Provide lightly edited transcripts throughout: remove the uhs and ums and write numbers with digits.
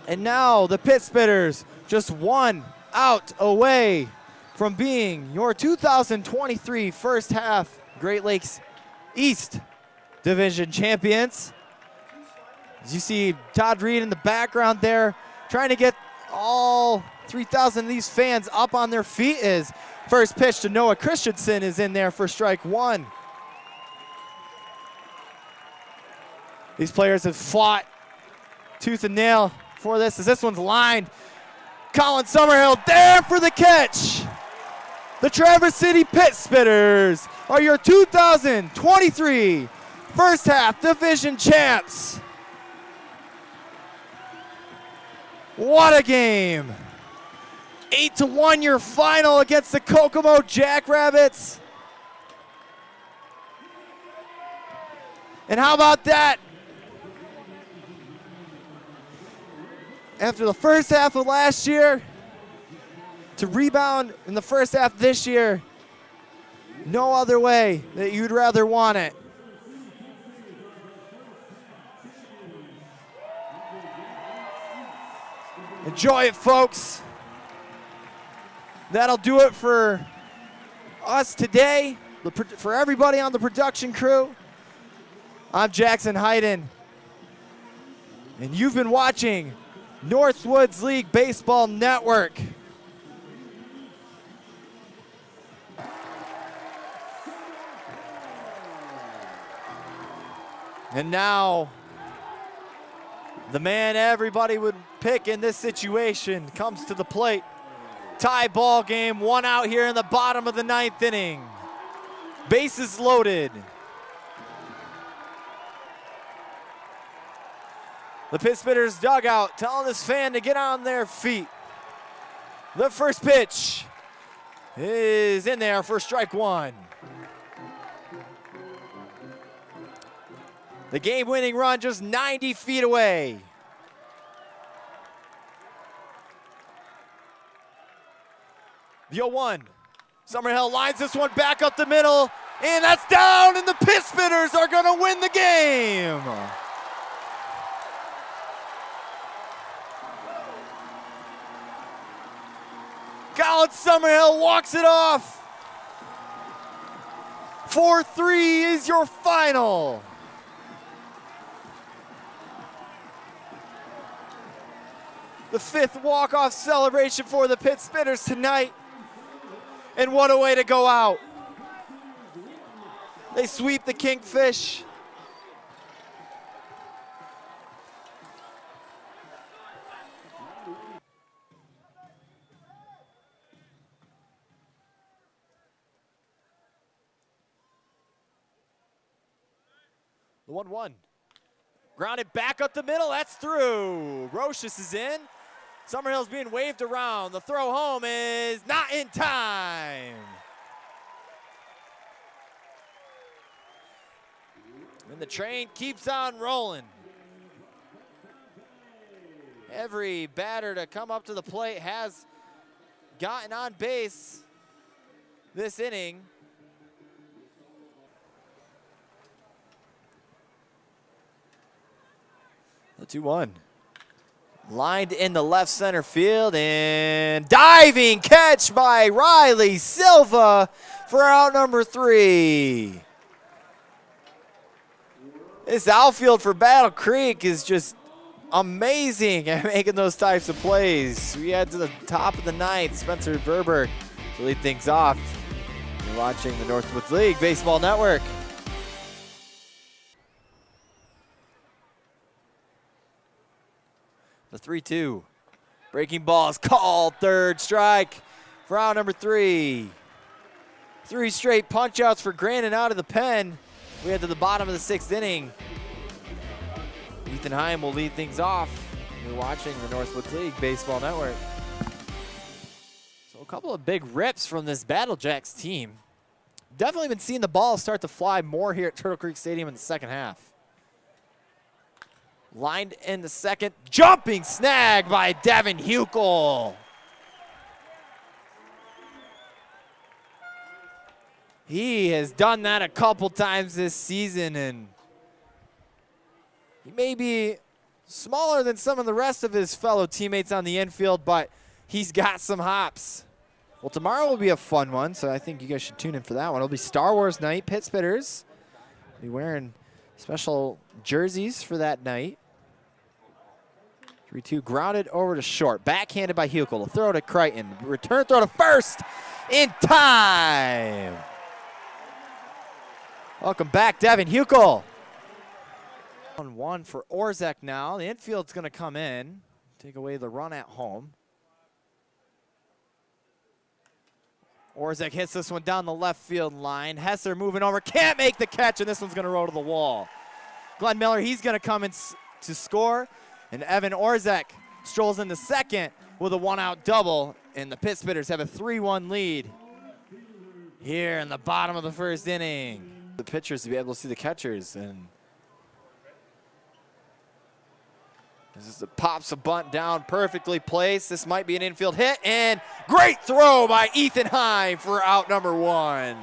And now the Pit Spitters just one out away from being your 2023 first half Great Lakes East Division champions. As you see Todd Reed in the background there, trying to get all 3,000 of these fans up on their feet. Is first pitch to Noah Christensen is in there for strike one. These players have fought tooth and nail for this, as this one's lined. Colin Summerhill there for the catch. The Traverse City Pit Spitters are your 2023 first half division champs. What a game. 8-1 your final against the Kokomo Jackrabbits. And how about that? After the first half of last year, to rebound in the first half this year, no other way that you'd rather want it. Enjoy it, folks. That'll do it for us today, for everybody on the production crew. I'm Jackson Hayden, and you've been watching Northwoods League Baseball Network. And now, the man everybody would pick in this situation comes to the plate. Tie ball game, one out here in the bottom of the ninth inning. Bases loaded. The Pit Spitters dugout telling this fan to get on their feet. The first pitch is in there for strike one. The game-winning run just 90 feet away. The 0-1. Summerhill lines this one back up the middle, and that's down, and the Pit Spitters are gonna win the game. Colin Summerhill walks it off. 4-3 is your final. The fifth walk-off celebration for the Pit Spitters tonight. And what a way to go out. They sweep the Kingfish. The 1-1. Grounded back up the middle, that's through. Rochus is in. Summerhill's being waved around. The throw home is not in time. And the train keeps on rolling. Every batter to come up to the plate has gotten on base this inning. The 2-1. Lined in the left center field, and diving catch by Riley Silva for out number 3. This outfield for Battle Creek is just amazing at making those types of plays. We head to the top of the ninth. Spencer Verberg to lead things off. You're watching the Northwoods League Baseball Network. The 3-2. Breaking ball is called. Third strike for out number 3. 3 straight punch outs for Grandin out of the pen. We head to the bottom of the 6th inning. Ethan Heim will lead things off. You're watching the Northwoods League Baseball Network. So a couple of big rips from this Battle Jacks team. Definitely been seeing the ball start to fly more here at Turtle Creek Stadium in the second half. Lined in the second, jumping snag by Devin Hukel. He has done that a couple times this season, and he may be Smaller than some of the rest of his fellow teammates on the infield, but he's got some hops. Well, tomorrow will be a fun one, so I think you guys should tune in for that one. It'll be Star Wars night. Pit Spitters will be wearing special jerseys for that night. 3-2, grounded over to short. Backhanded by Hukel. The throw to Crichton. Return throw to first in time. Welcome back, Devin Hukel. 1-1 for Orzech now. The infield's going to come in, take away the run at home. Orzech hits this one down the left field line. Hesser moving over, can't make the catch, and this one's going to roll to the wall. Glenn Miller, he's going to come in to score, and Evan Orzech strolls into second with a one-out double, and the Pit Spitters have a 3-1 lead here in the bottom of the first inning. The pitchers to be able to see the catchers, and this pops a bunt down, perfectly placed. This might be an infield hit, and great throw by Ethan High for out number 1.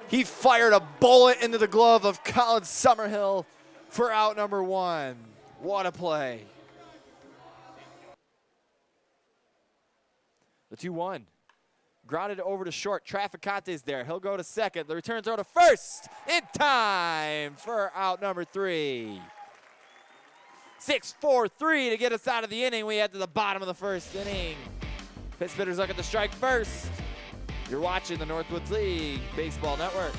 He fired a bullet into the glove of Colin Summerhill for out number 1. What a play. The 2-1. Grounded over to short. Traficante's there. He'll go to second. The return throw to first in time for out number 3. 6-4-3 to get us out of the inning. We head to the bottom of the first inning. Pit Spitters look at the strike first. You're watching the Northwoods League Baseball Network.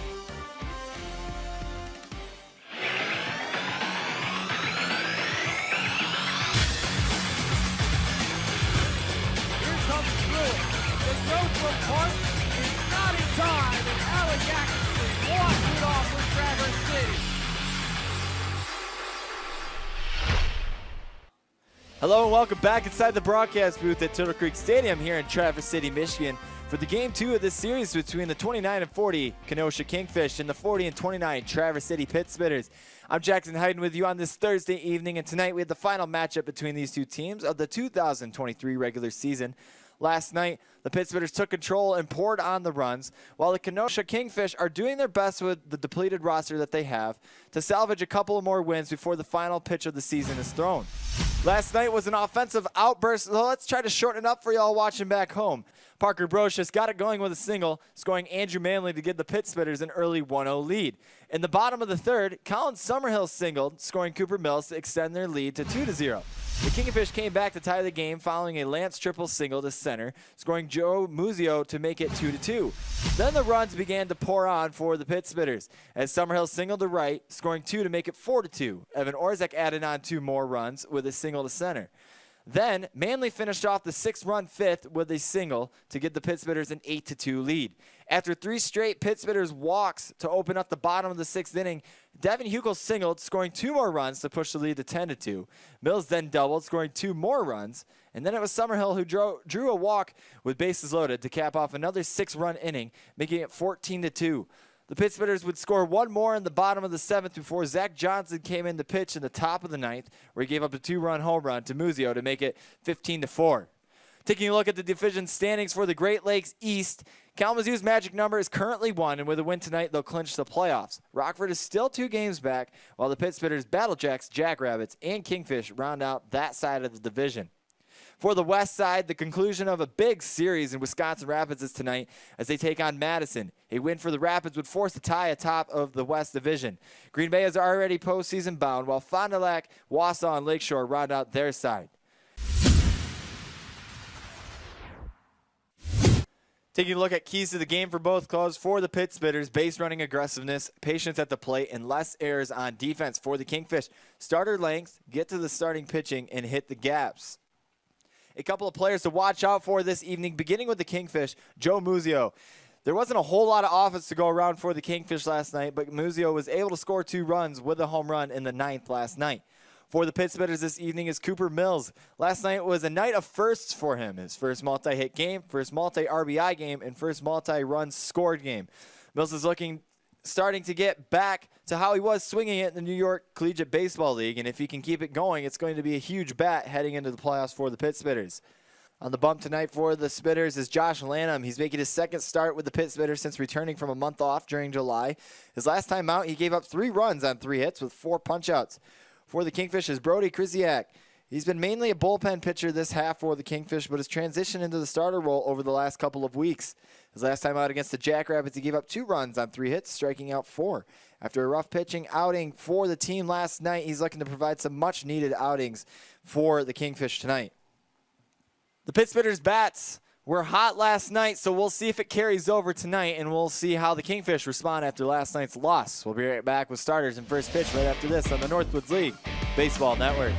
Here comes Pruitt. The throw from Park is not in time, and Alec Atkinson walks it off for Traverse City. Hello and welcome back inside the broadcast booth at Turtle Creek Stadium here in Traverse City, Michigan for the game 2 of this series between the 29-40 Kenosha Kingfish and the 40-29 Traverse City Pit Spitters. I'm Jackson Hayden with you on this Thursday evening, and tonight we had the final matchup between these two teams of the 2023 regular season. Last night, the Pit Spitters took control and poured on the runs, while the Kenosha Kingfish are doing their best with the depleted roster that they have to salvage a couple of more wins before the final pitch of the season is thrown. Last night was an offensive outburst, so let's try to shorten it up for y'all watching back home. Parker Brocious got it going with a single, scoring Andrew Manley to give the Pit Spitters an early 1-0 lead. In the bottom of the third, Colin Summerhill singled, scoring Cooper Mills to extend their lead to 2-0. The Kingfish came back to tie the game following a Lance triple single to center, scoring Joe Muzio to make it 2-2. Then the runs began to pour on for the Pit Spitters, as Summerhill singled to right, scoring 2 to make it 4-2. Evan Orzech added on 2 more runs with a single to center. Then, Manley finished off the 6-run fifth with a single to give the Pit Spitters an 8-2 lead. After 3 straight Pit Spitters walks to open up the bottom of the 6th inning, Devin Hukel singled, scoring 2 more runs to push the lead to 10-2. Mills then doubled, scoring 2 more runs, and then it was Summerhill who drew a walk with bases loaded to cap off another 6-run inning, making it 14-2. The Pit Spitters would score 1 more in the bottom of the 7th before Zach Johnson came in to pitch in the top of the 9th, where he gave up a 2-run home run to Muzio to make it 15-4. Taking a look at the division standings for the Great Lakes East, Kalamazoo's magic number is currently 1, and with a win tonight, they'll clinch the playoffs. Rockford is still 2 games back, while the Pit Spitters, Battlejacks, Jackrabbits, and Kingfish round out that side of the division. For the West side, the conclusion of a big series in Wisconsin Rapids is tonight as they take on Madison. A win for the Rapids would force a tie atop of the West Division. Green Bay is already postseason bound, while Fond du Lac, Wausau, and Lakeshore round out their side. Taking a look at keys to the game for both clubs. For the Pit Spitters, base running aggressiveness, patience at the plate, and less errors on defense. For the Kingfish, starter length, get to the starting pitching, and hit the gaps. A couple of players to watch out for this evening, beginning with the Kingfish, Joe Muzio. There wasn't a whole lot of offense to go around for the Kingfish last night, but Muzio was able to score 2 runs with a home run in the 9th last night. For the Pit Spitters this evening is Cooper Mills. Last night was a night of firsts for him. His first multi-hit game, first multi-RBI game, and first multi-runs scored game. Mills is starting to get back to how he was swinging it in the New York Collegiate Baseball League, and if he can keep it going, it's going to be a huge bat heading into the playoffs for the Pit Spitters. On the bump tonight for the Spitters is Josh Lanham. He's making his second start with the Pitt Spitters since returning from a month off during July. His last time out, he gave up 3 runs on 3 hits with 4 punch-outs. For the Kingfish is Brody Krzyzak. He's been mainly a bullpen pitcher this half for the Kingfish, but has transitioned into the starter role over the last couple of weeks. His last time out against the Jackrabbits, he gave up 2 runs on 3 hits, striking out 4. After a rough pitching outing for the team last night, he's looking to provide some much-needed outings for the Kingfish tonight. The Pitt Spitters bats were hot last night, so we'll see if it carries over tonight, and we'll see how the Kingfish respond after last night's loss. We'll be right back with starters and first pitch right after this on the Northwoods League Baseball Network.